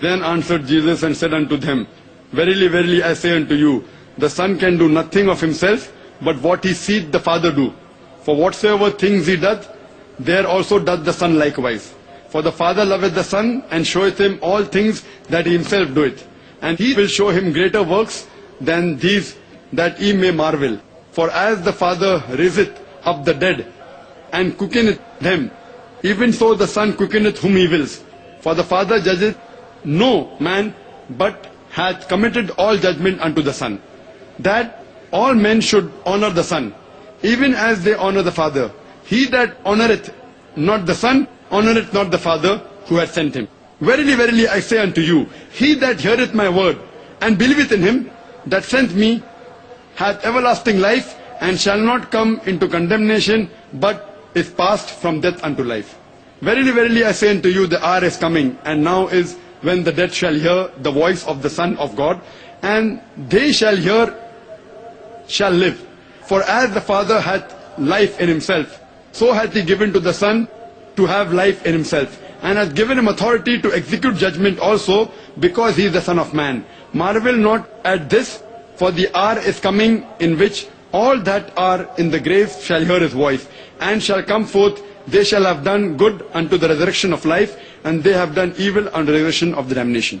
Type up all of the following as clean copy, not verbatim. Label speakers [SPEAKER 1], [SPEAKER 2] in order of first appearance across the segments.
[SPEAKER 1] Then answered Jesus and said unto them, Verily, verily, I say unto you, the Son can do nothing of himself, but what he seeth the Father do. For whatsoever things he doth, there also doth the Son likewise. For the Father loveth the Son, and showeth him all things that he himself doeth. And he will show him greater works than these, that ye may marvel. For as the Father raiseth up the dead, and quickeneth them, even so the Son quickeneth whom he wills. For the Father judgeth no man, but hath committed all judgment unto the Son, that all men should honor the Son, even as they honor the Father. He that honoreth not the Son, honoreth not the Father who hath sent him. Verily, verily, I say unto you, he that heareth my word, and believeth in him that sent me, hath everlasting life, and shall not come into condemnation, but is passed from death unto life. Verily, verily, I say unto you, the hour is coming, and now is, when the dead shall hear the voice of the Son of God, and they shall live. For as the Father hath life in himself, so hath he given to the Son to have life in himself, and hath given him authority to execute judgment also, because he is the Son of Man. Marvel not at this, for the hour is coming in which all that are in the grave shall hear his voice, and shall come forth. They shall have done good unto the resurrection of life, and they have done evil unto the resurrection of the damnation.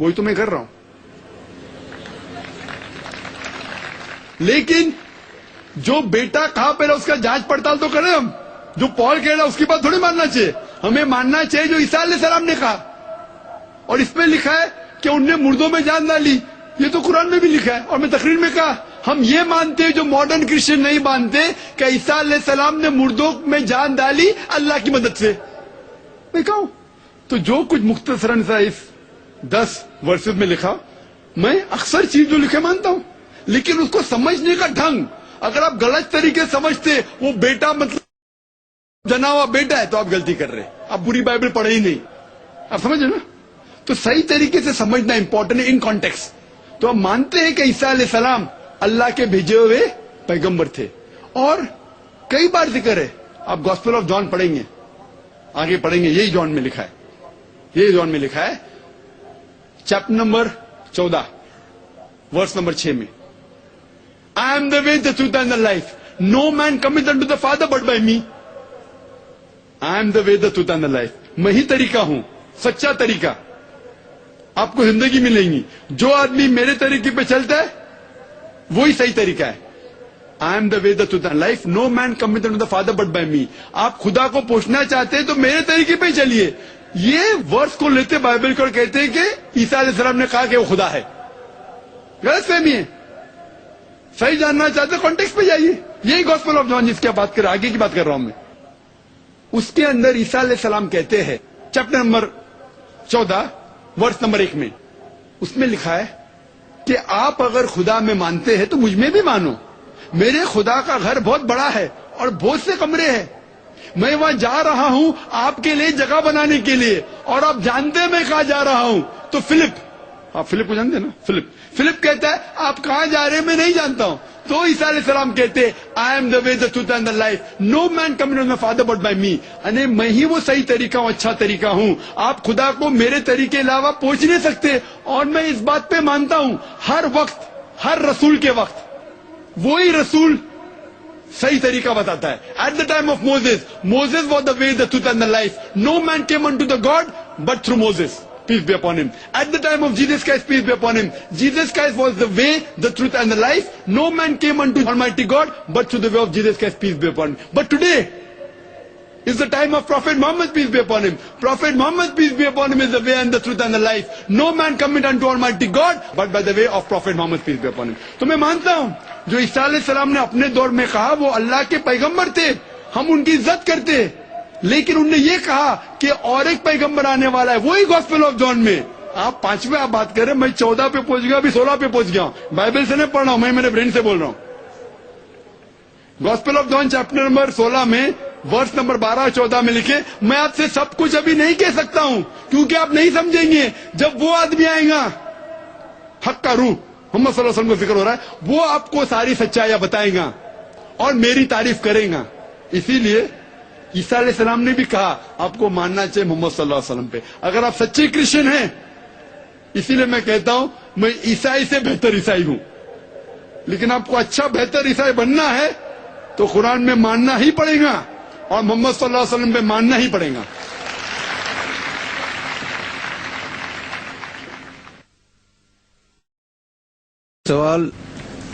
[SPEAKER 1] وہی تو میں کر رہا ہوں. لیکن جو بیٹا کہا پہلے اس کا جانچ پڑتال تو کریں ہم. جو پال کہہ رہا اس کی بات تھوڑی ماننا چاہیے. ہمیں ماننا چاہیے جو عیسیٰ علیہ السلام نے کہا. اور اس میں لکھا ہے کہ ان نے مردوں میں جان ڈالی. یہ تو قرآن میں بھی لکھا ہے. اور میں تقریر میں کہا ہم یہ مانتے ہیں جو ماڈرن کرسچن نہیں مانتے کہ عیسیٰ علیہ السلام نے مردوں میں جان ڈالی اللہ کی مدد سے. میں کہا تو جو کچھ مختصراً سا اس 10 ورسز میں لکھا, میں اکثر چیز جو لکھے مانتا ہوں, لیکن اس کو سمجھنے کا ڈھنگ اگر آپ غلط طریقے سمجھتے, وہ بیٹا مطلب جنا ہوا بیٹا ہے, تو آپ غلطی کر رہے. آپ پوری بائبل پڑھے ہی نہیں. آپ سمجھے نا؟ تو صحیح طریقے سے سمجھنا امپورٹنٹ ہے ان کانٹیکسٹ. تو ہم مانتے ہیں کہ عیسیٰ علیہ السلام اللہ کے بھیجے ہوئے پیغمبر تھے. اور کئی بار ذکر ہے, آپ گاسپل آف جان پڑھیں گے, آگے پڑھیں گے, یہی جان میں لکھا ہے. یہی جان میں لکھا ہے چیپٹر نمبر 14 ورس نمبر 6 میں, I am the way, the truth and the life. No man cometh unto the Father but by me. I am the way, the truth and the life. میں ہی طریقہ ہوں, سچا طریقہ. آپ کو زندگی ملیں گی. جو آدمی میرے طریقے پہ چلتا ہے وہی صحیح طریقہ ہے. I am the way, the truth and life. No man cometh unto the Father but by me. آپ خدا کو پوچھنا چاہتے ہیں تو میرے طریقے پہ چلیے. یہ ورس کو لیتے بائبل کو اور کہتے ہیں کہ عیسیٰ علیہ السلام نے کہا کہ وہ خدا ہے. غلط فہمی ہے. صحیح جاننا چاہتے کانٹیکس پہ جائیے. یہی گاسپل آف جان جس کی بات کر رہا, آگے کی بات کر رہا ہوں میں. اس کے اندر عیسیٰ علیہ السلام کہتے ہیں چیپٹر نمبر 14 ورس نمبر 1 میں, اس میں لکھا ہے کہ آپ اگر خدا میں مانتے ہیں تو مجھ میں بھی مانو. میرے خدا کا گھر بہت بڑا ہے اور بہت سے کمرے ہیں. میں وہاں جا رہا ہوں آپ کے لیے جگہ بنانے کے لیے. اور آپ جانتے ہیں میں کہاں جا رہا ہوں. تو آپ فلپ کو جانتے ہیں نا. فلپ کہتا ہے آپ کہاں جا رہے ہیں میں نہیں جانتا ہوں. تو عیسیٰ علیہ السلام کہتے ہیں I am the way, the truth and the life. No man cometh unto the Father but by me. یعنی میں ہی وہ صحیح طریقہ ہوں, اچھا طریقہ ہوں. آپ خدا کو میرے طریقے علاوہ پہنچ نہیں سکتے. اور میں اس بات پہ مانتا ہوں ہر وقت, ہر رسول کے وقت وہی رسول صحیح طریقہ بتاتا ہے. At the time of Moses was the way, the truth and the life. No man came unto the God but through Moses. Peace be upon him. At the time of Jesus Christ, peace be upon him. Jesus Christ was the way, the truth and the life. No man came unto Almighty God but through the way of Jesus Christ, peace be upon him. But today is the time of Prophet Muhammad, peace be upon him. Prophet Muhammad, peace be upon him, is the way and the truth and the life. No man cometh unto Almighty God but by the way of Prophet Muhammad, peace be upon him. تو میں مانتا ہوں جو عیسیٰ علیہ السلام نے اپنے دور میں کہا وہ اللہ کے پیغمبر تھے. ہم ان کی عزت کرتے ہیں. لیکن انہوں نے یہ کہا کہ اور ایک پیغمبر آنے والا ہے, وہی گاسپل آف جان میں. آپ 5ویں آپ بات کر رہے ہیں, میں 14 پہ پہنچ گیا, ابھی 16 پہ پہنچ گیا. بائبل سے نہیں پڑھ رہا ہوں, میں میرے برین سے بول رہا ہوں. Gospel of John chapter number 16 میں ورس نمبر 12-14 میں لکھے, میں آپ سے سب کچھ ابھی نہیں کہہ سکتا ہوں کیونکہ آپ نہیں سمجھیں گے. جب وہ آدمی آئے گا, حق کا روح محمد صلی اللہ علیہ وسلم کا ذکر ہو رہا ہے, وہ آپ کو ساری سچائیاں بتائے گا اور میری تعریف کرے گا. اسی لیے عیسیٰ علیہ السلام نے بھی کہا آپ کو ماننا چاہیے محمد صلی اللہ علیہ وسلم پہ اگر آپ سچے کرسچن ہیں. اسی لیے میں کہتا ہوں میں عیسائی سے بہتر عیسائی ہوں. لیکن آپ کو اچھا بہتر عیسائی بننا ہے تو قرآن میں ماننا ہی پڑے گا اور محمد صلی اللہ علیہ وسلم پہ ماننا ہی پڑے گا.
[SPEAKER 2] سوال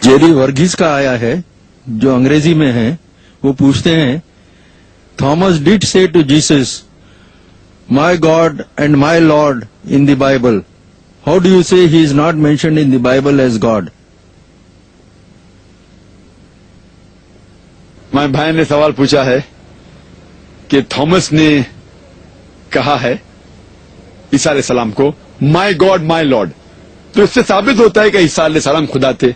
[SPEAKER 2] جیری ورگیز کا آیا ہے جو انگریزی میں ہے. وہ پوچھتے ہیں Thomas did say to Jesus, my God and my Lord in the Bible. How do you say he is not mentioned in the Bible as God?
[SPEAKER 1] مائی بھائی نے سوال پوچھا ہے کہ تھامس نے کہا ہے عیسیٰ علیہ السلام کو مائی گاڈ مائی لارڈ. تو اس سے ثابت ہوتا ہے کہ عیسیٰ علیہ السلام خدا تھے.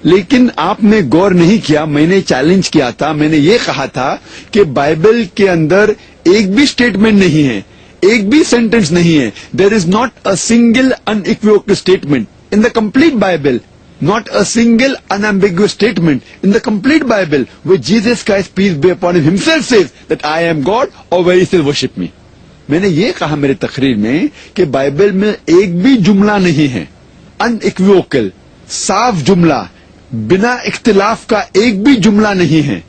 [SPEAKER 1] لیکن آپ نے غور نہیں کیا, میں نے چیلنج کیا تھا, میں نے یہ کہا تھا کہ بائبل کے اندر ایک بھی سٹیٹمنٹ نہیں ہے, ایک بھی سینٹینس نہیں ہے. There is not a single unequivocal statement in the complete Bible, not a single unambiguous statement in the complete Bible where Jesus Christ, peace be upon him, himself says that I am God or where he says worship me. میں نے یہ کہا میرے تقریر میں کہ Bible میں ایک بھی جملہ نہیں ہے انایکویوکل, صاف جملہ, بنا اختلاف کا ایک بھی جملہ نہیں ہے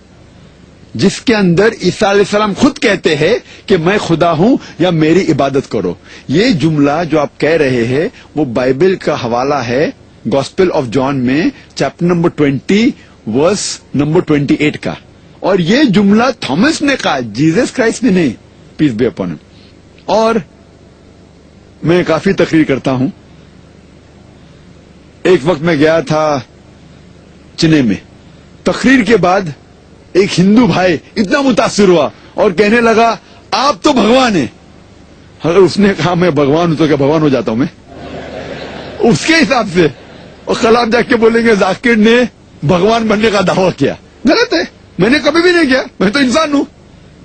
[SPEAKER 3] جس کے اندر عیسیٰ علیہ السلام خود کہتے ہیں کہ میں خدا ہوں یا میری عبادت کرو. یہ جملہ جو آپ کہہ رہے ہیں وہ بائبل کا حوالہ ہے گاسپل آف جان میں چیپٹر نمبر 20 ورس نمبر 28 کا. اور یہ جملہ تھامس نے کہا, جیزس کرائسٹ نے نہیں, پیس بی اپون ہم. اور میں کافی تقریر کرتا ہوں. ایک وقت میں گیا تھا چنئی میں, تقریر کے بعد ایک ہندو بھائی اتنا متاثر ہوا اور کہنے لگا آپ تو بھگوان ہیں. اگر اس نے کہا میں بھگوان ہوں تو کیا بھگوان ہو جاتا ہوں میں اس کے حساب سے؟ اور کل آپ جا کے بولیں گے ذاکر نے بھگوان بننے کا دعویٰ کیا. غلط ہے, میں نے کبھی بھی نہیں کیا, میں تو انسان ہوں.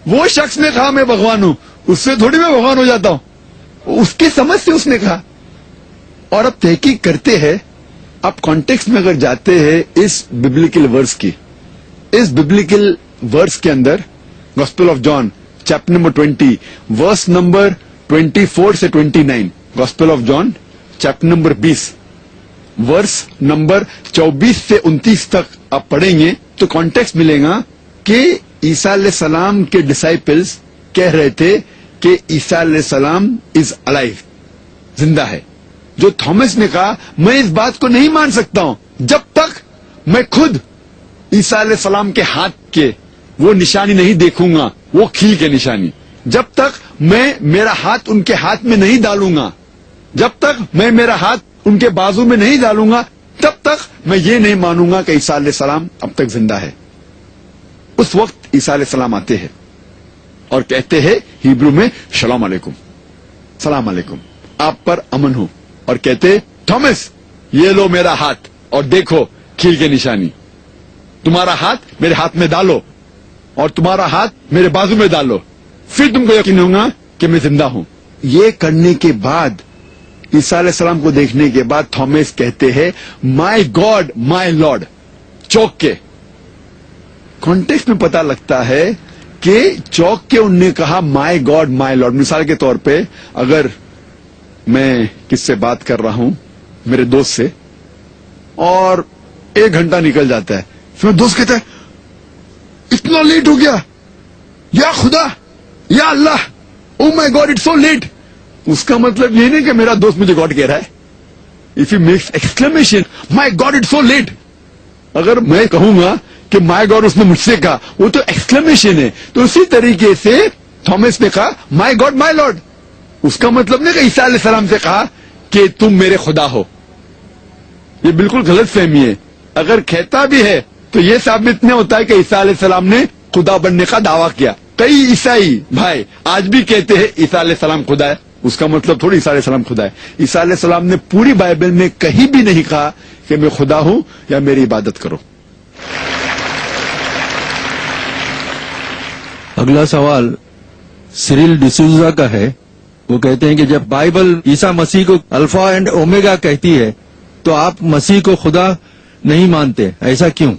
[SPEAKER 3] وہ شخص نے کہا میں بھگوان ہوں, اس سے تھوڑی میں بھگوان ہو جاتا ہوں, اس کی سمجھ سے اس نے کہا. اور اب تحقیق کرتے ہیں, آپ کانٹیکسٹ میں اگر جاتے ہیں اس ببلیکل ورس کی, اس ببلیکل ورس کے اندر gospel of John chapter number 20 verse number 24 سے 29, gospel of John chapter number 20 verse number 24 سے 29 تک آپ پڑھیں گے تو کانٹیکسٹ ملے گا کہ عیسیٰ علیہ السلام کے ڈسائپلز کہہ رہے تھے کہ عیسیٰ علیہ السلام از الائیو, زندہ ہے. جو تھامس نے کہا میں اس بات کو نہیں مان سکتا ہوں جب تک میں خود عیسیٰ علیہ السلام کے ہاتھ کے وہ نشانی نہیں دیکھوں گا, وہ کھیل کے نشانی. جب تک میں میرا ہاتھ ان کے ہاتھ میں نہیں ڈالوں گا, جب تک میں میرا ہاتھ ان کے بازو میں نہیں ڈالوں گا, تب تک میں یہ نہیں مانوں گا کہ عیسیٰ علیہ السلام اب تک زندہ ہے. اس وقت عیسیٰ علیہ السلام آتے ہیں اور کہتے ہیں ہیبرو میں شلام علیکم, سلام علیکم, آپ پر امن ہو. اور کہتے تھامس یہ لو میرا ہاتھ اور دیکھو کھیل کے نشانی, تمہارا ہاتھ میرے ہاتھ میں ڈالو اور تمہارا ہاتھ میرے بازو میں ڈالو, پھر تم کو یقین ہوگا کہ میں زندہ ہوں. یہ کرنے کے بعد عیسیٰ علیہ السلام کو دیکھنے کے بعد تھامس کہتے ہیں مائی گاڈ مائی لارڈ. چوک کے کانٹیکسٹ میں پتا لگتا ہے کہ چوک کے انہوں نے کہا مائی گاڈ مائی لارڈ. مثال کے طور پہ اگر میں کس سے بات کر رہا ہوں میرے دوست سے اور 1 گھنٹہ نکل جاتا ہے, پھر دوست کہتا ہے اتنا لیٹ ہو گیا, یا خدا یا اللہ, او مائی گاڈ اٹس سو لیٹ. اس کا مطلب یہ نہیں کہ میرا دوست مجھے گاڈ کہہ رہا ہے. If you makes exclamation my God it's so late, اگر میں کہوں گا کہ مائی گاڈ اس نے مجھ سے کہا, وہ تو ایکسکلیمیشن ہے. تو اسی طریقے سے تھامس نے کہا مائی گاڈ مائی لارڈ. اس کا مطلب نہیں کہ عیسیٰ علیہ السلام سے کہا کہ تم میرے خدا ہو. یہ بالکل غلط فہمی ہے. اگر کہتا بھی ہے تو یہ ثابت نہیں ہوتا ہے کہ عیسیٰ علیہ السلام نے خدا بننے کا دعویٰ کیا. کئی عیسائی بھائی آج بھی کہتے ہیں عیسیٰ علیہ السلام خدا ہے. اس کا مطلب تھوڑی عیسیٰ علیہ السلام خدا ہے. عیسیٰ علیہ السلام نے پوری بائبل میں کہیں بھی نہیں کہا کہ میں خدا ہوں یا میری عبادت کرو.
[SPEAKER 2] اگلا سوال سیریل ڈسوزا کا ہے. وہ کہتے ہیں کہ جب بائبل عیسیٰ مسیح کو الفا اینڈ اومیگا کہتی ہے تو آپ مسیح کو خدا نہیں مانتے, ایسا کیوں؟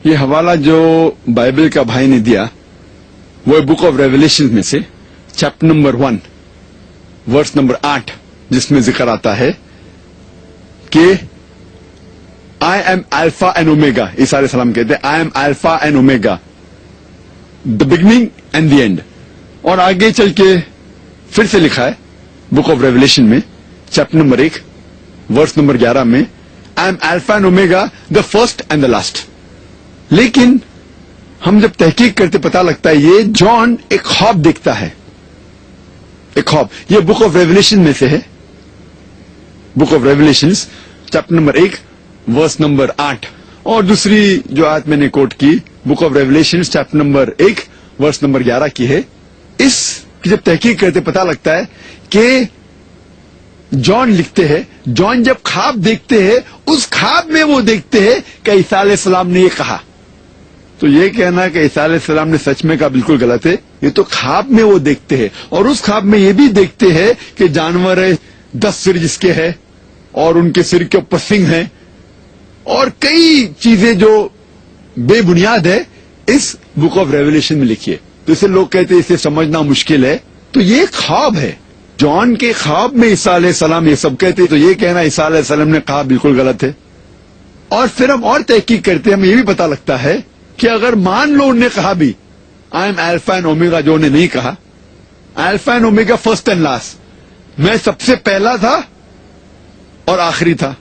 [SPEAKER 3] یہ حوالہ جو بائبل کا بھائی نے دیا وہ بک آف ریولیشن میں سے چیپٹر نمبر 1 ورس نمبر 8 جس میں ذکر آتا ہے کہ I am Alpha and Omega. عیسیٰ علیہ السلام کہتے ہیں I am Alpha and Omega, the beginning and the end. اور آگے چل کے پھر سے لکھا ہے بک آف ریولیشن میں چیپٹر نمبر 1 ورس نمبر 11 میں I am Alpha and Omega the first and the last. لیکن ہم جب تحقیق کرتے پتا لگتا ہے یہ جان ایک خواب دیکھتا ہے, ایک خواب. یہ بک آف ریولیشن میں سے ہے, book of Revelation chapter number 1 verse number 8. اور دوسری جو آیت میں نے کوٹ کی book of Revelation chapter number 1 verse number 11 کی ہے. اس کی جب تحقیق کرتے پتا لگتا ہے کہ جان لکھتے ہیں, جان جب خواب دیکھتے ہیں اس خواب میں وہ دیکھتے ہیں کہ عیسیٰ علیہ السلام نے یہ کہا. تو یہ کہنا کہ عیسیٰ علیہ السلام نے سچ میں کہا بالکل غلط ہے. یہ تو خواب میں وہ دیکھتے ہیں, اور اس خواب میں یہ بھی دیکھتے ہیں کہ جانور ہے 10 سر جس کے ہے اور ان کے سر کے اوپر سنگ ہیں اور کئی چیزیں جو بے بنیاد ہے اس بک آف ریولیشن میں لکھی ہے. تو اسے لوگ کہتے ہیں اسے سمجھنا مشکل ہے. تو یہ خواب ہے, جان کے خواب میں عیسیٰ علیہ السلام یہ سب کہتے ہیں. تو یہ کہنا عیسیٰ علیہ السلام نے کہا بالکل غلط ہے. اور پھر ہم اور تحقیق کرتے ہیں, ہمیں یہ بھی پتا لگتا ہے کہ اگر مان لو انہوں نے کہا بھی آئی ایم الفا اینڈ اومیگا، جو انہیں نہیں کہا، alpha and omega first and last, میں سب سے پہلا تھا اور آخری تھا.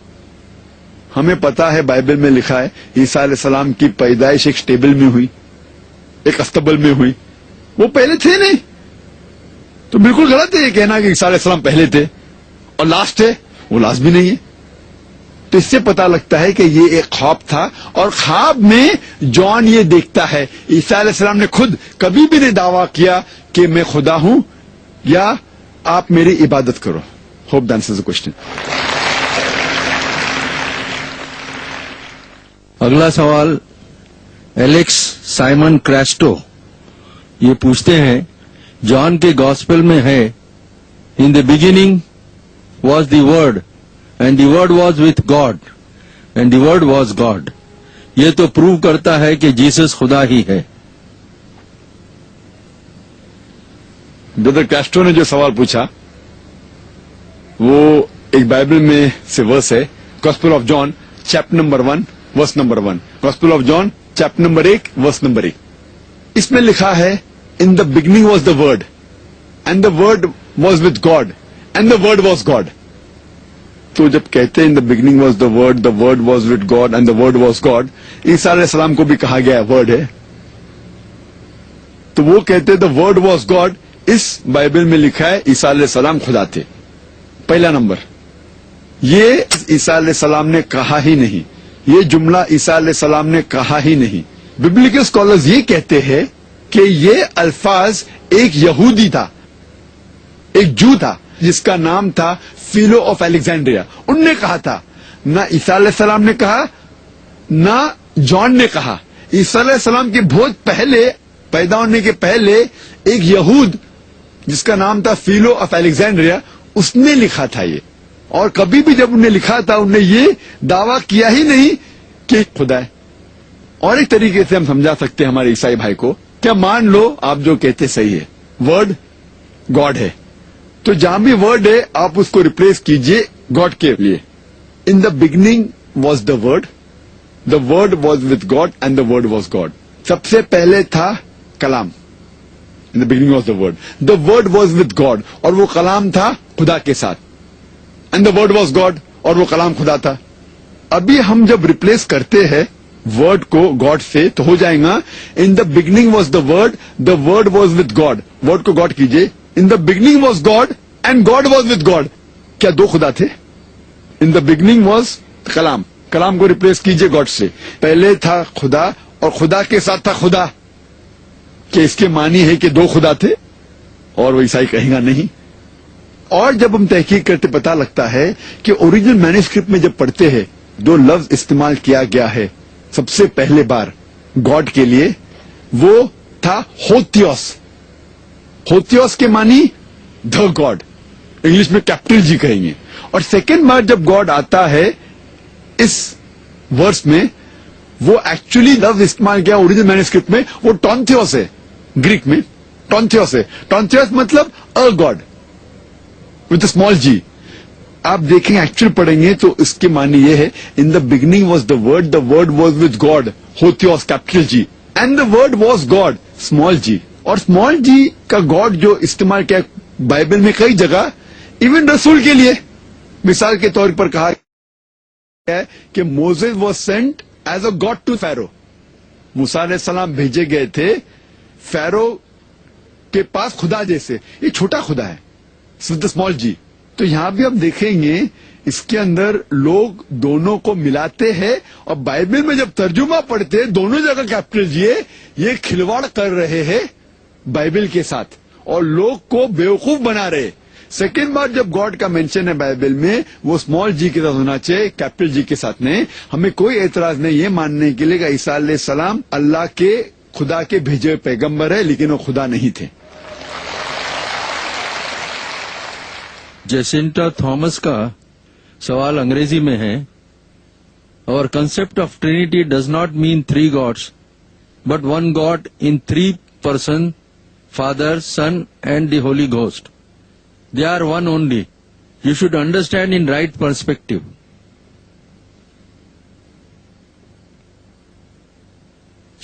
[SPEAKER 3] ہمیں پتا ہے بائبل میں لکھا ہے عیسیٰ علیہ السلام کی پیدائش ایک اسٹیبل میں ہوئی، ایک استبل میں ہوئی. وہ پہلے تھے نہیں، تو بالکل غلط ہے یہ کہنا کہ عیسیٰ علیہ السلام پہلے تھے اور لاسٹ ہے. وہ لاسٹ بھی نہیں ہے. تو اس سے پتا لگتا ہے کہ یہ ایک خواب تھا، اور خواب میں جان یہ دیکھتا ہے. عیسیٰ علیہ السلام نے خود کبھی بھی نہیں دعویٰ کیا کہ میں خدا ہوں یا آپ میری عبادت کرو. Hope that answers the question.
[SPEAKER 2] اگلا سوال ایلیکس سائمن کریسٹو یہ پوچھتے ہیں، جان کے گاسپل میں ہے in the beginning was the word and the word was with God and the word was God. یہ تو پروو کرتا ہے کہ جیسس خدا ہی ہے.
[SPEAKER 3] بردر کیسٹرو نے جو سوال پوچھا وہ ایک بائبل میں سے ورس ہے، gospel of John chapter number 1 verse number 1. Gospel of John chapter number 1 verse number 1. اس میں لکھا ہے in the beginning was the word and the word was with God and the word was God. تو جب کہتے ہیں in the beginning was the word was with God and the word was God, عیسیٰ علیہ السلام کو بھی کہا گیا ہے ورڈ ہے. تو وہ کہتے دا ورڈ واز گاڈ. اس بائبل میں لکھا ہے عیسیٰ علیہ السلام خدا تھے. پہلا نمبر، یہ عیسیٰ علیہ السلام نے کہا ہی نہیں، یہ جملہ عیسیٰ علیہ السلام نے کہا ہی نہیں. ببلیکل اسکالرز یہ کہتے ہیں کہ یہ الفاظ ایک یہودی تھا، ایک جو تھا جس کا نام تھا فیلو آف الیگزینڈریا. ان نے کہا تھا. نہ عیسیٰ علیہ السلام نے کہا نہ جان نے کہا. عیسیٰ علیہ السلام کے بہت پہلے، پیدا ہونے کے پہلے، ایک یہود جس کا نام تھا فیلو آف الیگزینڈریا، اس نے لکھا تھا یہ. اور کبھی بھی جب انہوں نے لکھا تھا انہوں نے یہ دعویٰ کیا ہی نہیں کہ خدا ہے. اور ایک طریقے سے ہم سمجھا سکتے ہیں ہمارے عیسائی بھائی کو، کیا مان لو آپ جو کہتے صحیح ہے، ورڈ گاڈ ہے، تو جہاں بھی ورڈ ہے آپ اس کو ریپلیس کیجئے گاڈ کے لیے. In the beginning was the word was with God and the word was God. سب سے پہلے تھا کلام. In the beginning was the word was with God, اور وہ کلام تھا خدا کے ساتھ. And the word was God, اور وہ کلام خدا تھا. ابھی ہم جب ریپلیس کرتے ہیں ورڈ کو گاڈ سے تو ہو جائے گا in the beginning was the word was with God. Word کو گاڈ کیجئے. In the beginning was God and God was with God. کیا دو خدا تھے؟ ان دا بگننگ واز کلام کو ریپلیس کیجئے گاڈ سے. پہلے تھا خدا اور خدا کے ساتھ تھا خدا. کہ اس کے معنی ہے کہ دو خدا تھے؟ اور وہ عیسائی کہیں گا نہیں. اور جب ہم تحقیق کرتے پتا لگتا ہے کہ اوریجنل مینوسکرپٹ میں جب پڑھتے ہیں دو لفظ استعمال کیا گیا ہے سب سے پہلے بار گاڈ کے لیے، وہ تھا ہوتیوس. ہوتیوس کے معنی دا گاڈ، انگلش میں کیپٹل جی کہیں گے. اور سیکنڈ بار جب گاڈ آتا ہے اس ورس میں، وہ ایکچولی لفظ استعمال کیا اوریجنل مینوسکرپٹ میں، وہ ٹونتھیوس ہے. گریک میں ٹونتھیوس ہے. ٹونتھیوس مطلب ا گاڈ وتھ اسمال جی. آپ دیکھیں ایکچوئل پڑھیں گے تو اس کے معنی یہ ہے in the beginning was the word was with God, ہوتیوس capital G, and the word was God small G. اور اسمال جی کا گاڈ جو استعمال کیا بائبل میں کئی جگہ، ایون رسول کے لیے. مثال کے طور پر کہا گیا ہے کہ Moses was sent as a God to Pharaoh. موسیٰ علیہ السلام بھیجے گئے تھے فیرو کے پاس خدا جیسے. یہ چھوٹا خدا ہے اسمال جی. تو یہاں بھی ہم دیکھیں گے اس کے اندر لوگ دونوں کو ملاتے ہیں، اور بائبل میں جب ترجمہ پڑھتے دونوں جگہ کیپٹل جی ہے. یہ کھلواڑ کر رہے ہیں بائبل کے ساتھ اور لوگ کو بیوقوف بنا رہے. سیکنڈ بار جب گاڈ کا مینشن ہے بائبل میں وہ اسمال جی کے ساتھ ہونا چاہیے، کیپٹل جی کے ساتھ نہیں. ہمیں کوئی اعتراض نہیں ہے ماننے کے لیے کہ عیسیٰ علیہ السلام اللہ کے خدا کے بھیجے ہوئے پیغمبر ہے، لیکن وہ خدا نہیں تھے.
[SPEAKER 2] جیسنٹا تھامس کا سوال انگریزی میں ہے، اور concept of Trinity does not mean 3 gods but 1 God in 3 person, father, son and the holy ghost. They are one only. You should understand in right perspective.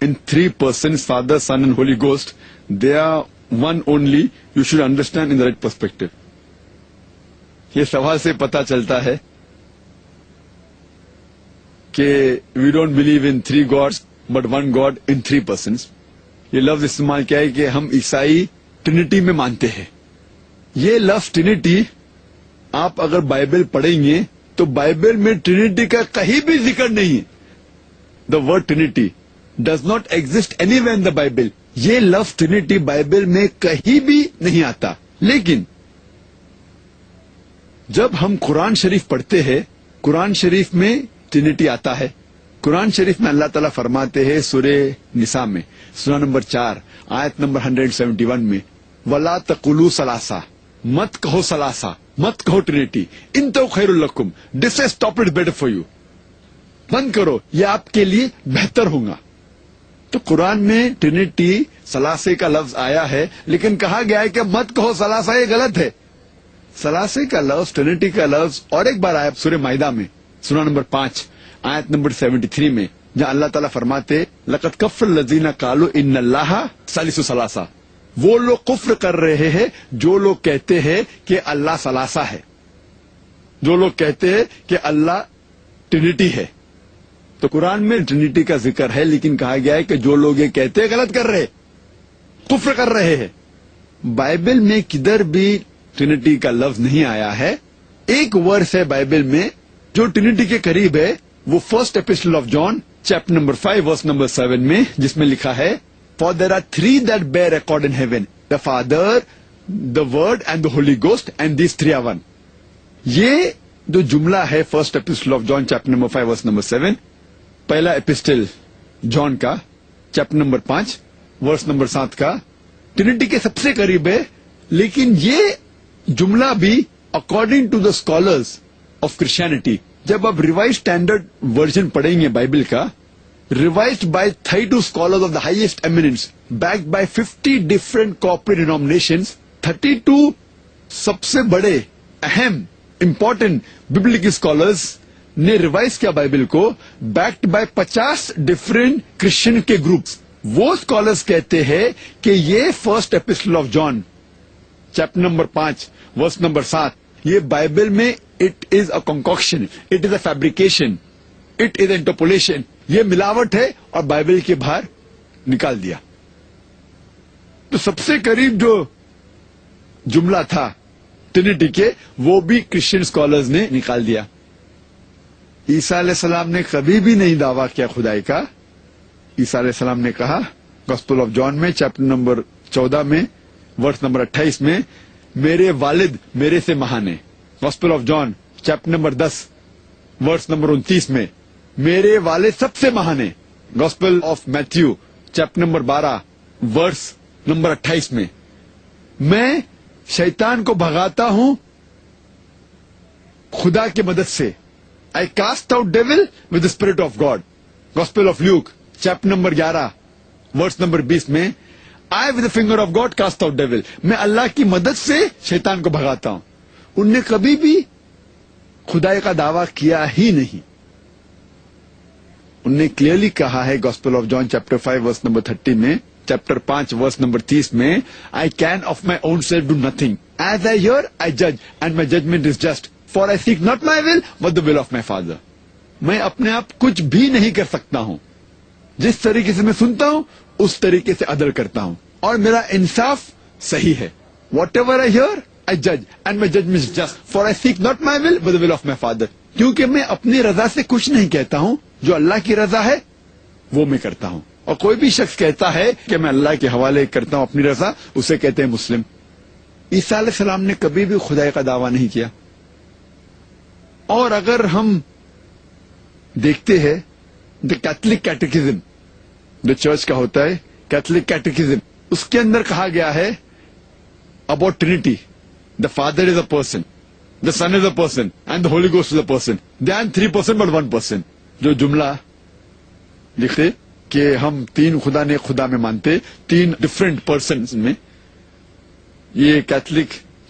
[SPEAKER 3] in three persons, Father, Son and Holy Ghost. They are one only. You should understand in the right perspective. یہ سوال سے پتا چلتا ہے کہ we don't believe in three gods but one God in three persons. یہ لفظ استعمال کیا ہے کہ ہم عیسائی ٹرینٹی میں مانتے ہیں. یہ لفظ ٹرینٹی آپ اگر بائبل پڑھیں گے تو بائبل میں ٹرینٹی کا کہیں بھی ذکر نہیں ہے. The word Trinity does not exist any where in the Bible. یہ لفظ ٹرینٹی بائبل میں کہیں بھی نہیں آتا. لیکن جب ہم قرآن شریف پڑھتے ہیں, قرآن شریف میں ٹرینٹی آتا ہے. قرآن شریف میں اللہ تعالیٰ فرماتے ہیں سورہ نساء میں سورہ نمبر 4 آیت نمبر 171 میں, وَلَا تَقُولُوا ثَلَاثَةً, مت کہو ثلاثہ, مت کہو ٹرینٹی, انتو خیر لکم, this is stop it better for you, بند کرو, یہ آپ کے لیے بہتر ہوگا. تو قرآن میں ٹرینٹی ثلاثے کا لفظ آیا ہے, لیکن کہا گیا ہے کہ مت کہو ثلاثہ, یہ غلط ہے. ثلاثے کا لفظ, ٹرینٹی کا لفظ اور ایک بار آیا سورہ مائدہ میں سورہ نمبر 5 آیت نمبر 73 میں, جہاں اللہ تعالیٰ فرماتے لقد کفر الذین قالوا ان اللہ ثالث ثلاثہ. وہ لوگ کفر کر رہے ہیں جو لوگ کہتے ہیں کہ اللہ ثلاثہ ہے, جو لوگ کہتے ہیں کہ اللہ ٹرینٹی ہے. تو قرآن میں ٹرینٹی کا ذکر ہے, لیکن کہا گیا ہے کہ جو لوگ یہ کہتے ہیں غلط کر رہے, کفر کر رہے ہیں. بائبل میں کدھر بھی ٹرینٹی کا لفظ نہیں آیا ہے. ایک ورس ہے بائبل میں جو ٹرینٹی کے قریب ہے, وہ first epistle of John chapter number 5 verse number 7 میں, جس میں لکھا ہے For there are three that bear record in heaven, the Father, the Word and the Holy Ghost, and these three are one. یہ جو جملہ ہے first epistle of John chapter number 5 verse number 7, پہلا ایپسٹل جان کا چیپٹر نمبر 5 ورس نمبر 7 کا, Trinity کے سب سے قریب ہے. لیکن یہ جملہ بھی according to the scholars of Christianity, جب آپ ریوائز اسٹینڈرڈ ورژن پڑھیں گے بائبل کا, revised by 32 scholars of the highest eminence, backed by 50 different corporate denominations, 32 سب سے بڑے اہم امپورٹنٹ biblical scholars نے ریوائز کیا بائبل کو, backed by 50 different کرسچن کے گروپس. وہ scholars کہتے ہیں کہ یہ first epistle of John chapter number 5 verse number 7, یہ بائبل میں it is a concoction, it is a fabrication, it is interpolation, یہ ملاوٹ ہے اور بائبل کے باہر نکال دیا. تو سب سے قریب جو جملہ تھا ٹرینٹی کے, وہ بھی کرسچن اسکالرز نے نکال دیا. عیسیٰ علیہ السلام نے کبھی بھی نہیں دعویٰ کیا خدائی کا. عیسیٰ علیہ السلام نے کہا گاسپل آف جان میں چیپٹر نمبر 14 میں ورس نمبر 28 میں, میرے والد میرے سے مہان ہے. Gospel of John chapter number 10 verse number 29 میں, میرے والد سب سے مہان ہے. Gospel of Matthew chapter number 12 verse number 28 میں شیطان کو بھگاتا ہوں خدا کی مدد سے. I cast out devil with the spirit of God. Gospel of Luke chapter number 11 verse number 20 میں, I with the finger of God cast out devil, میں اللہ کی مدد سے شیطان کو بھگاتا ہوں. ان نے کبھی بھی خدائی کا دعویٰ کیا ہی نہیں. انہوں نے کلیئرلی کہا ہے gospel of John chapter 5 verse number 30 میں, چیپٹر 5 ورس نمبر 30 میں, I can of my own self do nothing, as I hear I جج and my judgment is just, for I seek not my will but the will of my father. میں اپنے آپ کچھ بھی نہیں کر سکتا ہوں, جس طریقے سے میں سنتا ہوں اس طریقے سے عدل کرتا ہوں, اور میرا انصاف صحیح ہے. Whatever I hear I جج and my judgment is just, for I seek not my will but the will of my father. کیونکہ میں اپنی رضا سے کچھ نہیں کہتا ہوں, جو اللہ کی رضا ہے وہ میں کرتا ہوں. اور کوئی بھی شخص کہتا ہے کہ میں اللہ کے حوالے کرتا ہوں اپنی رضا, اسے کہتے ہیں مسلم. عیسیٰ علیہ السلام نے کبھی بھی خدائی کا دعویٰ نہیں کیا. اور اگر ہم دیکھتے ہیں دا کیتھولک کیٹیکزم, جو چرچ کا ہوتا ہے کیتھولک کیٹیکزم, اس کے اندر کہا گیا ہے about Trinity, the father is a person, the son is a person and the holy ghost is a person, they are 3 person but 1 person. جو جملہ لکھتے کہ ہم 3 خدا نے خدا میں مانتے, 3 ڈفرینٹ پرسنز میں, یہ Catholic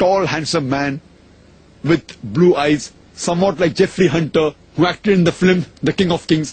[SPEAKER 3] tall, handsome man with blue eyes, somewhat like Jeffrey Hunter, who acted in the film The King of Kings.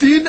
[SPEAKER 3] 3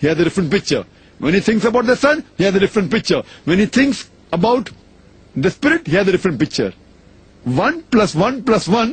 [SPEAKER 3] he has a different picture. When he thinks about the son, he has a different picture. When he thinks about the spirit, he has a different picture. 1 + 1 + 1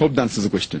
[SPEAKER 3] Hope that answers the question.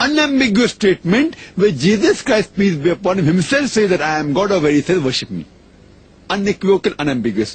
[SPEAKER 3] unambiguous statement where Jesus Christ, peace be upon him, himself says that I am God, or where he says worship me. Unequivocal, unambiguous.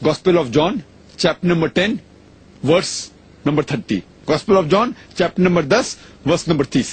[SPEAKER 3] Gospel of John, chapter number 10, verse number 30. Gospel of John, chapter number 10, verse number 30.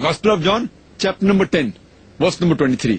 [SPEAKER 3] Gospel of John, chapter number 10, verse number 23.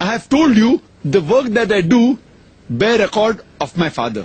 [SPEAKER 3] I have told you the work that I do bear record of my father.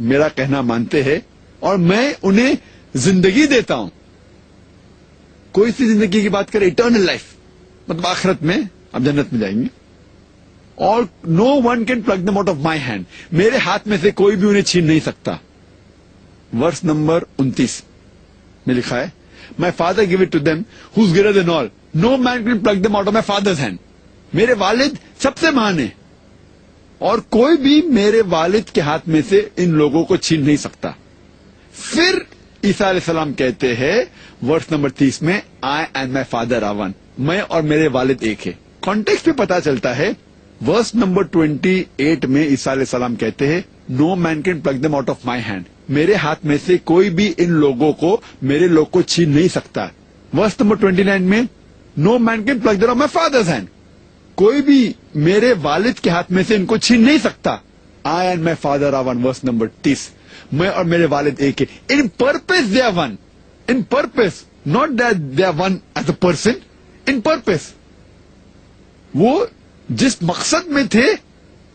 [SPEAKER 3] میرا کہنا مانتے ہیں اور میں انہیں زندگی دیتا ہوں. کوئی سی زندگی کی بات کرے, اٹرنل لائف, مطلب آخرت میں آپ جنت میں جائیں گے. اور no one can pluck them out of my hand, میرے ہاتھ میں سے کوئی بھی انہیں چھین نہیں سکتا. ورس نمبر 29 میں لکھا ہے, my father gave it to them whose greater than all, no man can pluck them out of my father's hand. میرے والد سب سے مہان ہیں اور کوئی بھی میرے والد کے ہاتھ میں سے ان لوگوں کو چھین نہیں سکتا. پھر عیسیٰ علیہ السلام کہتے ہیں ورس نمبر 30 میں, I and my father are one, میں اور میرے والد ایک ہے. کانٹیکسٹ پہ پتا چلتا ہے, ورس نمبر 28 میں عیسیٰ علیہ السلام کہتے ہیں, no man can pluck them out of my hand, میرے ہاتھ میں سے کوئی بھی ان لوگوں کو, میرے لوگ کو چھین نہیں سکتا. ورس نمبر 29 میں, no man can pluck them of my father's hand, کوئی بھی میرے والد کے ہاتھ میں سے ان کو چھین نہیں سکتا. I and my father are one, verse number 30, میں اور میرے والد ایک ہے. In purpose they are one, in purpose, not that they are one as a person, in purpose. وہ جس مقصد میں تھے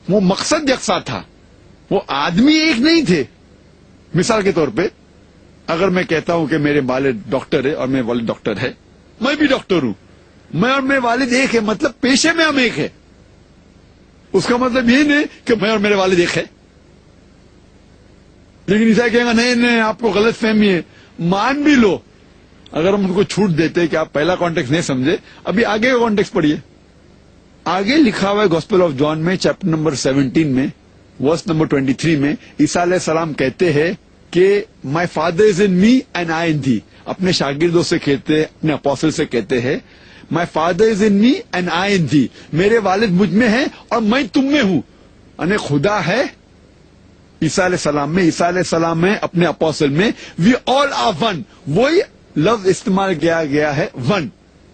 [SPEAKER 3] وہ مقصد یکساں تھا, وہ آدمی ایک نہیں تھے. مثال کے طور پہ اگر میں کہتا ہوں کہ میرے والد ڈاکٹر ہے اور میرے والد ڈاکٹر ہے, میں بھی ڈاکٹر ہوں, میں اور میرے والد ایک ہے, مطلب پیشے میں ہم ایک ہے. اس کا مطلب یہ نہیں کہ میں اور میرے والد ایک ہے. لیکن ایسا کہے گا نہیں آپ کو غلط فہمی ہے. مان بھی لو, اگر ہم ان کو چھوٹ دیتے کہ آپ پہلا کانٹیکس نہیں سمجھے, ابھی آگے کا کانٹیکس پڑھیے. آگے لکھا ہوا ہے گوسپل آف جان میں چیپٹر نمبر 17 میں ورس نمبر 23 میں, عیسیٰ علیہ السلام کہتے ہیں کہ my father is in me and I ان دی. اپنے شاگردوں سے کہتے, اپنے اپوسل سے کہتے ہیں, مائی father is in me and I ان دی, میرے والد مجھ میں ہیں اور میں تم میں ہوں. یعنی خدا ہے عیسیٰ علیہ السلام میں, عیسیٰ علیہ السلام میں, اپنے اپوسل میں, وی آل آر ون. وہی لفظ استعمال کیا گیا ہے, ون.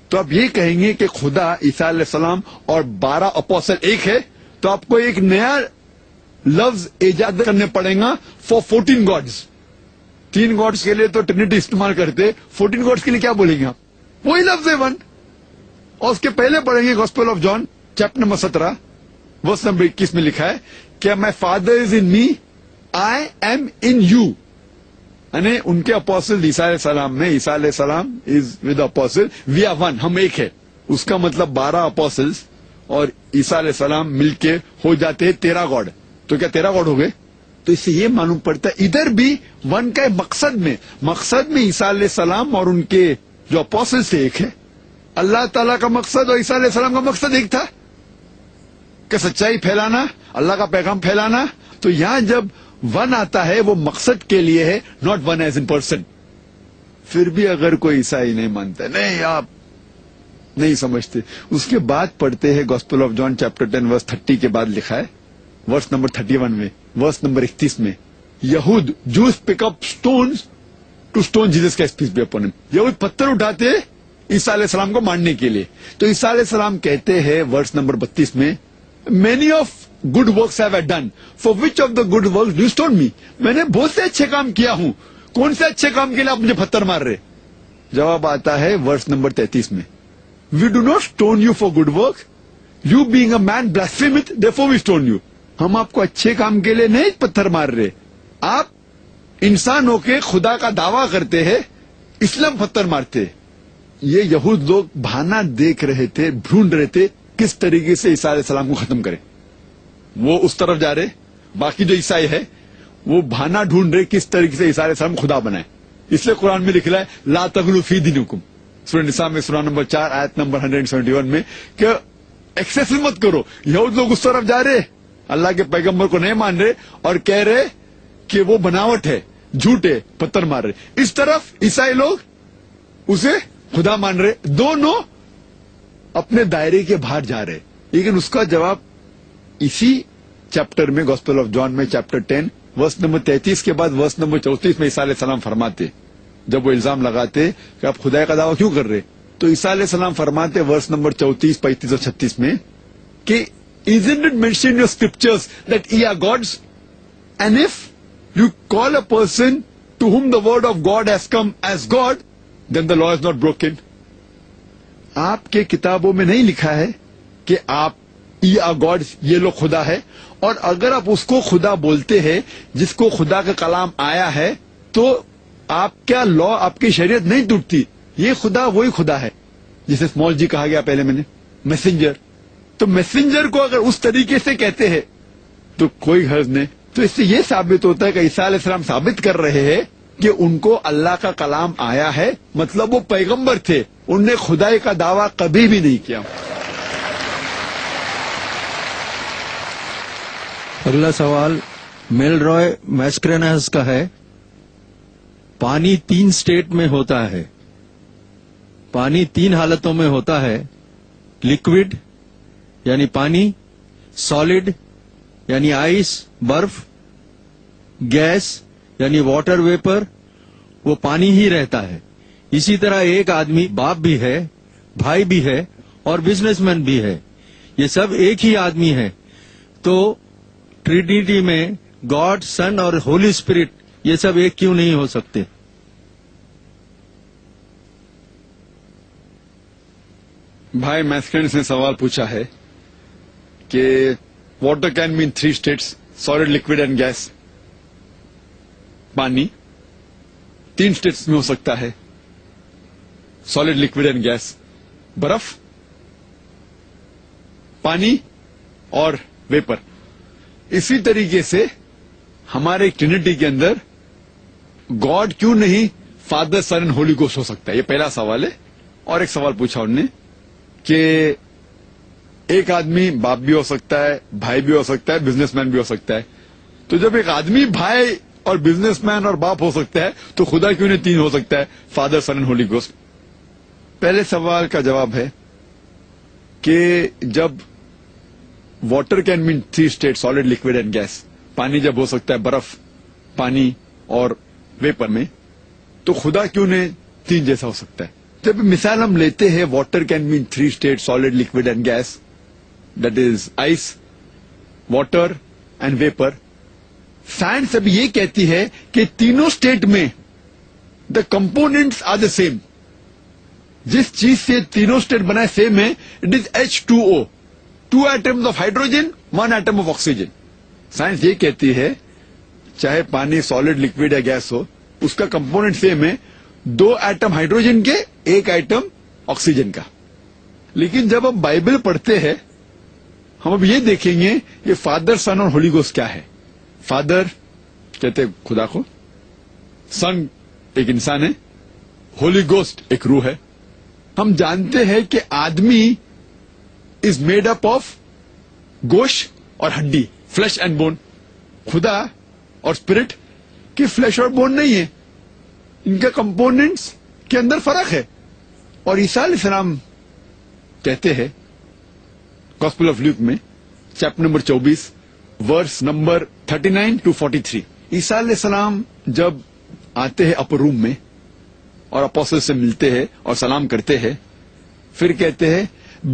[SPEAKER 3] تو آپ یہ کہیں گے کہ خدا, عیسیٰ علیہ السلام اور 12 اپوسل ایک ہے, تو آپ کو ایک نیا لفظ ایجاد کرنے پڑے گا فار 14 گاڈز. 3 گاڈز کے لیے تو ٹرینٹی استعمال کرتے, 14 گاڈز کے لیے کیا بولیں گے آپ؟ وہی لفظ ہے, ون. اور اس کے پہلے پڑھیں گے gospel of John chapter number 17 verse number 21 میں لکھا ہے کہ my father is in me, I am in you. یعنی ان کے اپوسل عیسیٰ علیہ السلام میں, عیسیٰ علیہ السلام is with apostle, we are one, ہم ایک ہے. اس کا مطلب 12 اپوسلس اور عیسیٰ علیہ السلام مل کے ہو جاتے ہیں 13 گاڈ. تو کیا 13 گاڈ ہو گئے؟ تو اس سے یہ معلوم پڑتا ہے ادھر بھی ون کا مقصد میں عیسیٰ علیہ السلام اور ان کے جو اپوسل سے ایک ہے. اللہ تعالیٰ کا مقصد اور عیسیٰ علیہ السلام کا مقصد ایک تھا کہ سچائی پھیلانا, اللہ کا پیغام پھیلانا. تو یہاں جب ون آتا ہے وہ مقصد کے لیے ہے, not one as in person. پھر بھی اگر کوئی عیسائی نہیں مانتا, نہیں آپ نہیں سمجھتے, اس کے بعد پڑھتے ہیں گوسپل آف جان چیپٹر 10 ورس 30 کے بعد لکھا ہے ورس نمبر 31 میں, ورس نمبر 31 میں, یہود جوز پک اپ اسٹونز ٹو اسٹون جیسس کا اسپیچ بی اپون ہم. یہود پتھر اٹھاتے عیسیٰ علیہ السلام کو مارنے کے لیے. تو عیسیٰ علیہ السلام کہتے ہیں ورس نمبر 32 میں, many of good works have I done, for which of the good works do stone me. میں نے بہت سے اچھے کام کیا ہوں, کون سے اچھے کام کے لیے آپ مجھے پتھر مار رہے؟ جواب آتا ہے ورس نمبر 33 میں, we do not stone you for good work, you being a man blasphemous therefore we stone you. ہم آپ کو اچھے کام کے لیے نہیں پتھر مار رہے, آپ انسان ہو کے خدا کا دعویٰ کرتے ہیں اس لیے ہم پتھر مارتے. یہ یہود لوگ بہانا دیکھ رہے تھے, ڈھونڈ رہے تھے کس طریقے سے عیسیٰ علیہ السلام کو ختم کرے. وہ اس طرف جا رہے, باقی جو عیسائی ہے وہ بہانا ڈھونڈ رہے کس طریقے سے عیسیٰ علیہ السلام خدا بنائے. اس لیے قرآن میں لکھا ہے لا تغلوا فی دینکم, سورہ نساء میں سورہ نمبر 4 آیت نمبر 171 میں, کہ ایکسیس مت کرو. یہود لوگ اس طرف جا رہے, اللہ کے پیغمبر کو نہیں مان رہے اور کہہ رہے کہ وہ بناوٹ ہے, جھوٹ ہے, پتھر مار رہے. اس طرف عیسائی لوگ اسے خدا مان رہے. دونوں اپنے دائرے کے باہر جا رہے. لیکن اس کا جواب اسی چیپٹر میں گوسپل آف جان میں چیپٹر 10 ورس نمبر 33 کے بعد ورس نمبر 34 میں عیسیٰ علیہ السلام فرماتے, جب وہ الزام لگاتے کہ آپ خدا کا دعویٰ کیوں کر رہے, تو عیسیٰ علیہ السلام فرماتے ورس نمبر 34, 35 اور 36 میں کہ isn't it mentioned in your scriptures that ye are gods? And if you call a person to whom the word of God has come as God, then the law is not broken. آپ کے کتابوں میں نہیں لکھا ہے کہ آپ E R God, یہ لوگ خدا ہے, اور اگر آپ اس کو خدا بولتے ہیں جس کو خدا کا کلام آیا ہے تو آپ کا لا، آپ کی شریعت نہیں ٹوٹتی. یہ خدا وہی خدا ہے جسے اسمال جی کہا گیا پہلے میں نے، میسنجر. تو میسنجر کو اگر اس طریقے سے کہتے ہیں تو کوئی غرض نہیں. تو اس سے یہ ثابت ہوتا ہے کہ عیسیٰ علیہ السلام ثابت کر رہے ہیں کہ ان کو اللہ کا کلام آیا ہے، مطلب وہ پیغمبر تھے، انہوں نے خدائی کا دعویٰ کبھی بھی نہیں کیا.
[SPEAKER 2] اگلا سوال میل رائے میسکرینس کا ہے. پانی 3 اسٹیٹ میں ہوتا ہے. پانی 3 حالتوں میں ہوتا ہے: لکوڈ یعنی پانی، سالڈ یعنی آئس برف، گیس یعنی واٹر ویپر. وہ پانی ہی رہتا ہے. اسی طرح ایک آدمی باپ بھی ہے، بھائی بھی ہے اور بزنس مین بھی ہے. یہ سب ایک ہی آدمی ہے. تو ٹرینیٹی میں گاڈ، سن اور ہولی اسپرٹ یہ سب ایک کیوں نہیں ہو سکتے؟
[SPEAKER 3] بھائی میسکرینس نے سوال پوچھا ہے کہ water can mean 3 states: solid, liquid and gas. پانی 3 اسٹیٹس میں ہو سکتا ہے: سالڈ، لکوڈ اینڈ گیس. برف، پانی اور ویپر. اسی طریقے سے ہمارے ٹرینیٹی کے اندر گاڈ کیوں نہیں father, son and holy ghost ہو سکتا ہے؟ یہ پہلا سوال ہے. اور ایک سوال پوچھا انہوں نے کہ ایک آدمی باپ بھی ہو سکتا ہے، بھائی بھی ہو سکتا ہے، بزنس مین بھی ہو سکتا ہے. تو جب ایک آدمی بھائی اور بزنس مین اور باپ ہو سکتا ہے تو خدا کیوں نہیں 3 ہو سکتا ہے: father, son and holy ghost? پہلے سوال کا جواب ہے کہ جب water can mean 3 state: solid, liquid and gas. پانی جب ہو سکتا ہے برف، پانی اور ویپر میں، تو خدا کیوں نہیں 3 جیسا ہو سکتا ہے؟ جب مثال ہم لیتے ہیں water can mean 3 state: solid, liquid and gas, that is ice, water and vapour. Science اب یہ کہتی ہے کہ تینوں اسٹیٹ میں the components are the same. جس چیز سے تینوں اسٹیٹ بنا سیم ہے، it is H2O، 2 atoms of hydrogen, 1 atom of oxygen. Science یہ کہتی ہے چاہے پانی سالڈ، لکوڈ یا گیس ہو، اس کا کمپونیٹ سیم ہے، 2 ایٹم ہائیڈروجن کے، 1 ایٹم آکسیجن کا. لیکن جب ہم بائبل پڑھتے ہیں ہم اب یہ دیکھیں گے کہ فادر، سن اور ہولی گوسٹ کیا ہے. فادر کہتے خدا کو، سن ایک انسان ہے، ہولی گوسٹ ایک روح ہے. ہم جانتے ہیں کہ آدمی از میڈ اپ آف گوشت اور ہڈی، فلیش اینڈ بون. خدا اور اسپرٹ کی فلیش اور بون نہیں ہے، ان کے کمپوننٹس کے اندر فرق ہے. اور عیسیٰ علیہ السلام کہتے ہیں گاسپل آف لیوک میں chapter number 24 verse number 39 to 43. عیسیٰ علیہ السلام جب آتے ہیں اپر روم میں اور اپوسٹل سے ملتے ہیں اور سلام کرتے ہیں، پھر کہتے ہیں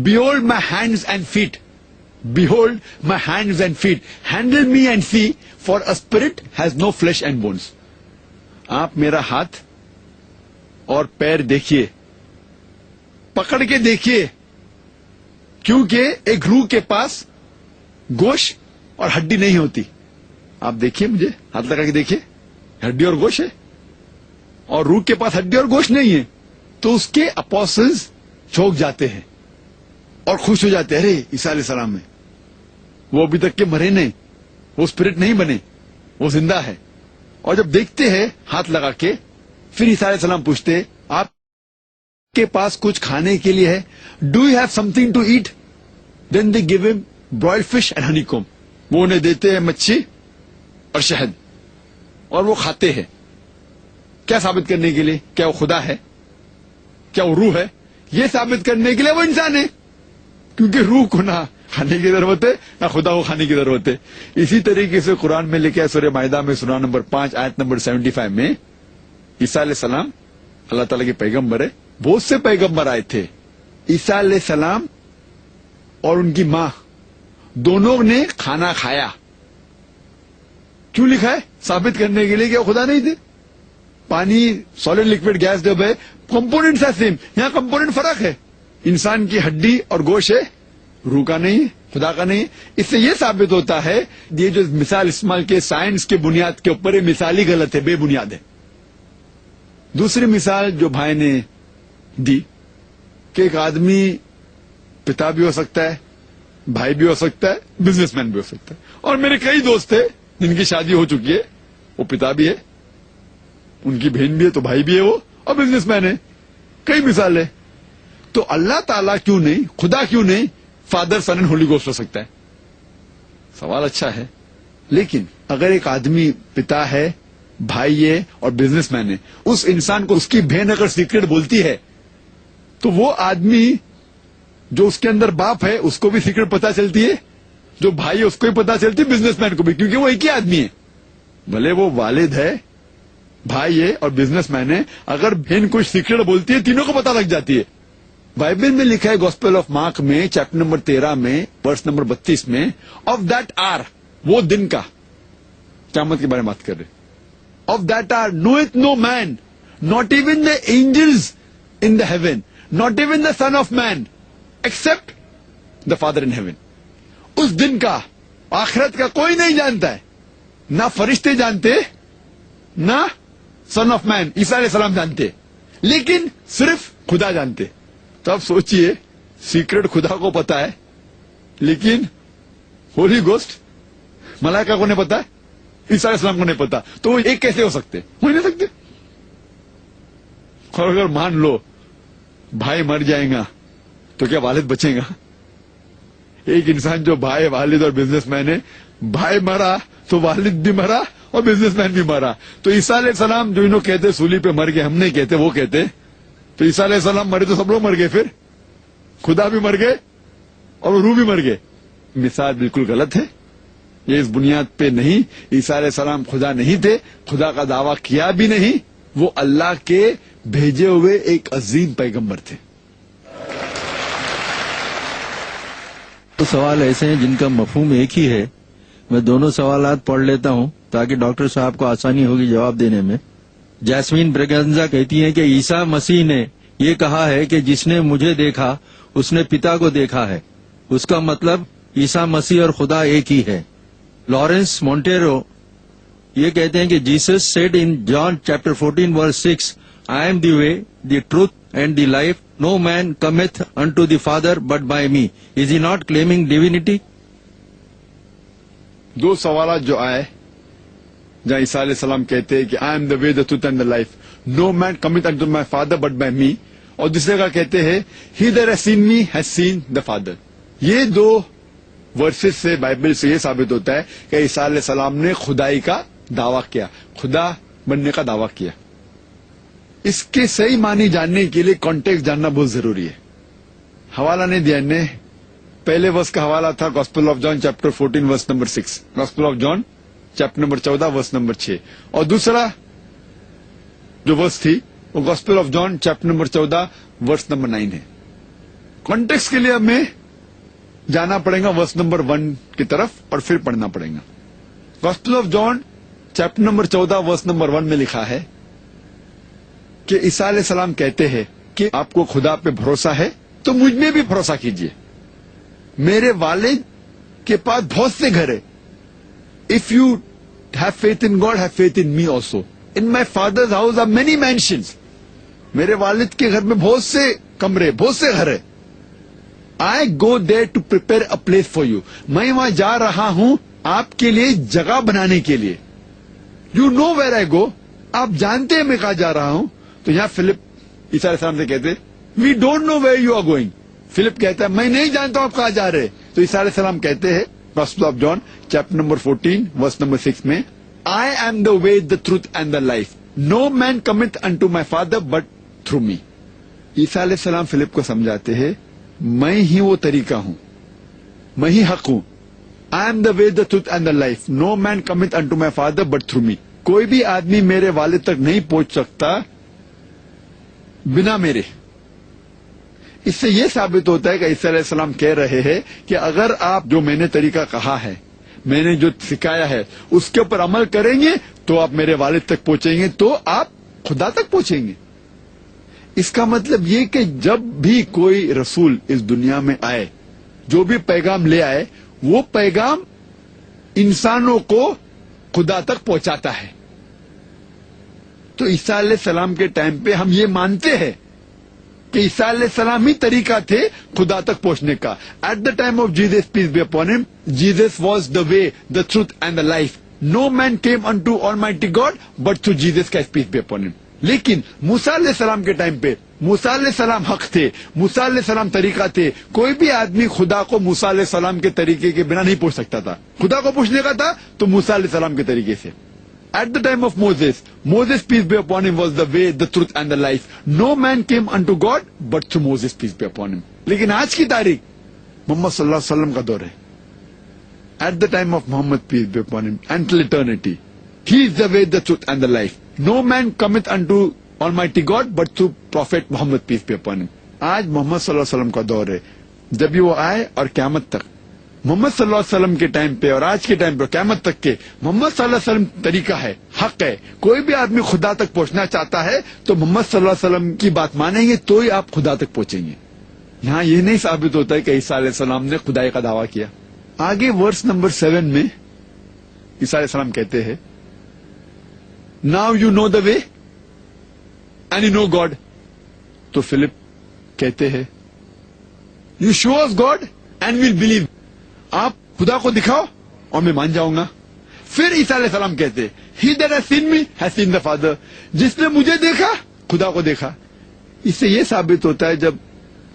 [SPEAKER 3] behold my hands and feet, behold my hands and feet, handle me and see for a spirit has no flesh and bones. آپ میرا ہاتھ اور پیر دیکھیے، پکڑ کے دیکھیے، کیونکہ ایک روح کے پاس گوشت اور ہڈی نہیں ہوتی. آپ دیکھیے، مجھے ہاتھ لگا کے دیکھیے، ہڈی اور گوشت ہے، اور روح کے پاس ہڈی اور گوشت نہیں ہے. تو اس کے اپوسلز چوک جاتے ہیں اور خوش ہو جاتے ہیں، ارے عیسیٰ علیہ السلام میں وہ ابھی تک کے مرے نہیں، وہ اسپرٹ نہیں بنے، وہ زندہ ہے. اور جب دیکھتے ہیں ہاتھ لگا کے، پھر عیسیٰ علیہ السلام پوچھتے ہیں آپ کے پاس کچھ کھانے کے لیے ہے؟ Do you have something to eat? Then they gave him broiled fish and honey کوم. وہ انہیں دیتے ہیں مچھی اور شہد، اور وہ کھاتے ہیں. کیا ثابت کرنے کے لیے؟ کیا وہ خدا ہے؟ کیا وہ روح ہے؟ یہ ثابت کرنے کے لیے وہ انسان ہے، کیونکہ روح کو نہ کھانے کی ضرورت ہے نہ خدا کو کھانے کی ضرورت ہے. اسی طریقے سے قرآن میں لکھا ہے سورہ مائدہ میں سورہ نمبر 5 آیت نمبر 75 میں، عیسیٰ علیہ السلام اللہ تعالیٰ کے پیغمبر ہے. بہت سے پیغمبر آئے تھے، عیسیٰ علیہ السلام اور ان کی ماں دونوں نے کھانا کھایا. کیوں لکھا ہے؟ ثابت کرنے کے لیے کہ وہ خدا نہیں تھے. پانی سالڈ، لکوڈ، گیس جب ہے کمپونیٹس ہے سیم، یہاں کمپونیٹ فرق ہے. انسان کی ہڈی اور گوشت ہے، روح کا نہیں ہے. خدا کا نہیں. اس سے یہ ثابت ہوتا ہے یہ جو مثال استعمال کے سائنس کے بنیاد کے اوپر یہ مثال ہی غلط ہے, بے بنیاد ہے. دوسری مثال جو بھائی نے دی کہ ایک آدمی پتا بھی ہو سکتا ہے, بھائی بھی ہو سکتا ہے, بزنس مین بھی ہو سکتا ہے. اور میرے کئی دوست ہیں جن کی شادی ہو چکی ہے, وہ پتا بھی ہے, ان کی بہن بھی ہے تو بھائی بھی ہے وہ, اور بزنس مین ہے. کئی مثال ہے. تو اللہ تعالیٰ کیوں نہیں, خدا کیوں نہیں father son and holy ghost ہو سکتا ہے؟ سوال اچھا ہے. لیکن اگر ایک آدمی پتا ہے, بھائی ہے اور بزنس مین ہے, اس انسان کو اس کی بہن اگر سیکرٹ بولتی ہے تو وہ آدمی جو اس کے اندر باپ ہے اس کو بھی سیکرٹ پتا چلتی ہے, جو بھائی ہے اس کو بھی پتا چلتی ہے, بزنس مین کو بھی, کیونکہ وہ ایک ہی آدمی ہے. بھلے وہ والد ہے, بھائی ہے اور بزنس مین ہے, اگر بہن کچھ سیکرٹ بولتی ہے تینوں کو پتا لگ جاتی ہے. بائبل میں لکھا ہے گوسپل آف مارک میں چیپٹر نمبر 13 میں ورس نمبر 32 میں, آف دیٹ آر, وہ دن کا, قیامت کے بارے میں بات کر رہے, of that hour knoweth no man, not even the angels in the heaven, not even the son of man, except the father in heaven. اس دن کا, آخرت کا کوئی نہیں جانتا ہے, نہ فرشتے جانتے, نہ سن آف مین عیسیٰ علیہ السلام جانتے, لیکن صرف خدا جانتے. تو آپ سوچئے, سیکرٹ خدا کو پتا ہے لیکن ہولی گوسٹ ملائکہ کو نہیں پتا, عیسیٰ علیہ السلام کو نہیں پتا, تو وہ ایک کیسے ہو سکتے؟ ہو نہیں سکتے. اور اگر مان لو بھائی مر جائیں گا تو کیا والد بچیں گا؟ ایک انسان جو بھائی, والد اور بزنس مین ہے, بھائی مرا تو والد بھی مرا اور بزنس مین بھی مرا. تو عیسیٰ علیہ السلام جو انہوں کہتے سولی پہ مر گئے, ہم نہیں کہتے, وہ کہتے. تو عیسیٰ علیہ السلام مرے تو سب لوگ مر گئے, پھر خدا بھی مر گئے اور روح بھی مر گئے. مثال بالکل غلط ہے, یہ اس بنیاد پہ نہیں. عیسیٰ علیہ السلام خدا نہیں تھے, خدا کا دعویٰ کیا بھی نہیں, وہ اللہ کے بھیجے ہوئے ایک عظیم پیغمبر تھے.
[SPEAKER 2] تو سوال ایسے ہیں جن کا مفہوم ایک ہی ہے. میں دونوں سوالات پڑھ لیتا ہوں تاکہ ڈاکٹر صاحب کو آسانی ہوگی جواب دینے میں. جاسمین برگنزا کہتی ہیں کہ عیسیٰ مسیح نے یہ کہا ہے کہ جس نے مجھے دیکھا اس نے پتا کو دیکھا ہے. اس کا مطلب عیسیٰ مسیح اور خدا ایک ہی ہے. لارنس مونٹیرو یہ کہتے ہیں کہ Jesus said in John chapter 14 verse 6, I am the way, the truth and the life, no man cometh unto the father but by me. Is he not claiming divinity?
[SPEAKER 3] دو سوالات جو آئے جہاں عیسیٰ علیہ السلام کہتے ہیں کہ I am the way, the truth and the life, no man cometh unto my father but by me, اور دوسرے کا کہتے ہیں he that has seen me has seen the father. یہ دو ورسز سے, بائبل سے یہ ثابت ہوتا ہے کہ عیسیٰ علیہ السلام نے خدائی کا دعویٰ کیا, خدا بننے کا دعویٰ کیا. اس کے صحیح معنی جاننے کے لیے کانٹیکسٹ جاننا بہت ضروری ہے. حوالہ نہیں دیا نے, پہلے ورس کا حوالہ تھا gospel of John chapter 14 verse number 6, gospel of John chapter number 14 verse number 6, اور دوسرا جو ورس تھی وہ gospel of John chapter number 14 verse number 9 ہے. کانٹیکسٹ کے لیے ہمیں جانا پڑے گا ورس نمبر 1 کی طرف اور پھر پڑھنا پڑے گا. Gospel of John chapter number 14 verse number 1 میں لکھا ہے کہ عیسیٰ علیہ السلام کہتے ہیں کہ آپ کو خدا پہ بھروسہ ہے تو مجھ میں بھی بھروسہ کیجئے, میرے والد کے پاس بہت سے گھر ہے. If you have faith in God, have faith in me also. In my father's house are many mansions. میرے والد کے گھر میں بہت سے کمرے, بہت سے گھر ہے. I go there to prepare a place for you. میں وہاں جا رہا ہوں آپ کے لیے جگہ بنانے کے لیے. You know where I go. آپ جانتے ہیں میں کہاں جا رہا ہوں. تو یہاں فلپ عیسیٰ علیہ السلام سے کہتے We don't know where you are going. Philip کہتا ہے میں نہیں جانتا ہوں آپ کہاں جا رہے. تو عیسیٰ علیہ السلام کہتے ہیں gospel of John chapter number 14 verse number 6 میں, I am the way, the truth and the life. No man cometh unto my father but through me. عیسیٰ علیہ السلام فلپ کو سمجھاتے ہیں میں ہی وہ طریقہ ہوں, میں ہی حق ہوں. I am the way, the truth and the life. No man cometh unto my father but through me. کوئی بھی آدمی میرے والد تک نہیں پہنچ سکتا بنا میرے. اس سے یہ ثابت ہوتا ہے کہ عیسیٰ علیہ السلام کہہ رہے ہیں کہ اگر آپ جو میں نے طریقہ کہا ہے, میں نے جو سکھایا ہے اس کے اوپر عمل کریں گے تو آپ میرے والد تک پہنچیں گے, تو آپ خدا تک پہنچیں گے. اس کا مطلب یہ کہ جب بھی کوئی رسول اس دنیا میں آئے جو بھی پیغام لے آئے وہ پیغام انسانوں کو خدا تک پہنچاتا ہے. تو عیسیٰ علیہ السلام کے ٹائم پہ ہم یہ مانتے ہیں کہ عیسیٰ علیہ السلام ہی طریقہ تھے خدا تک پہنچنے کا. At the time of Jesus peace be upon him, Jesus was the way, the truth and the life. No man came into almighty God but through Jesus Christ peace be upon him. لیکن موسیٰ علیہ السلام کے time پہ موسیٰ علیہ السلام حق تھے, موسیٰ علیہ السلام طریقہ تھے. کوئی بھی آدمی خدا کو موسیٰ علیہ السلام کے طریقے کے بنا نہیں پوچھ سکتا تھا. خدا کو پوچھنے کا تھا تو موسیٰ علیہ السلام کے طریقے سے. At the time of Moses, peace be upon him, was the way, the truth and the life. No man came unto God but through Moses, peace be upon him. لیکن آج کی تاریخ محمد صلی اللہ علیہ وسلم کا دور ہے. At the time of Muhammad, peace be upon him, until eternity, he is the way, the truth and the life. No man cometh unto Almighty God but through Prophet Muhammad, peace be upon him. آج محمد صلی اللہ علیہ وسلم کا دور ہے. جب بھی وہ آئے اور قیامت تک محمد صلی اللہ علیہ وسلم کے ٹائم پہ اور آج کے ٹائم پہ قیامت تک کے محمد صلی اللہ علیہ وسلم طریقہ ہے, حق ہے. کوئی بھی آدمی خدا تک پہنچنا چاہتا ہے تو محمد صلی اللہ علیہ وسلم کی بات مانیں گے تو ہی آپ خدا تک پہنچیں گے. یہاں یہ نہیں ثابت ہوتا ہے کہ عیسیٰ علیہ السلام نے خدائی کا دعویٰ کیا. آگے ورس نمبر 7 میں عیسیٰ علیہ السلام کہتے ہیں, now you know the way and you know God. تو فلپ کہتے ہیں, you show us God and we'll believe. آپ خدا کو دکھاؤ اور میں مان جاؤں گا. پھر عیسیٰ علیہ السلام کہتے, he that has seen me has seen the father. جس نے مجھے دیکھا خدا کو دیکھا. اس سے یہ ثابت ہوتا ہے جب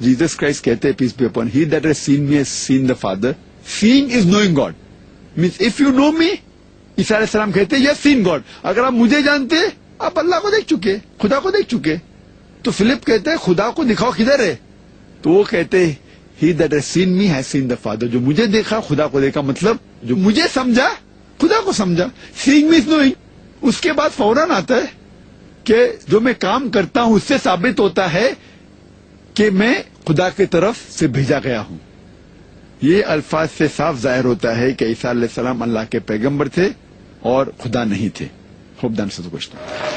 [SPEAKER 3] جیزس کرائسٹ کہتے peace be upon, he that has seen me has seen the father. Seeing is knowing God, means if you know me, عیسیٰ علیہ السلام کہتے یس سین گاڈ. اگر آپ مجھے جانتے آپ اللہ کو دیکھ چکے, خدا کو دیکھ چکے. تو فلپ کہتے ہیں خدا کو دکھاؤ کدھر ہے. تو وہ کہتے He that has seen me has seen the Father. جو مجھے دیکھا خدا کو دیکھا, مطلب جو مجھے سمجھا خدا کو سمجھا. Seeing means knowing. اس کے بعد فوراً آتا ہے کہ جو میں کام کرتا ہوں اس سے ثابت ہوتا ہے کہ میں خدا کی طرف سے بھیجا گیا ہوں. یہ الفاظ سے صاف ظاہر ہوتا ہے کہ عیسیٰ علیہ السلام اللہ کے پیغمبر تھے اور خدا نہیں تھے. ہوپ دان سے کوشچن.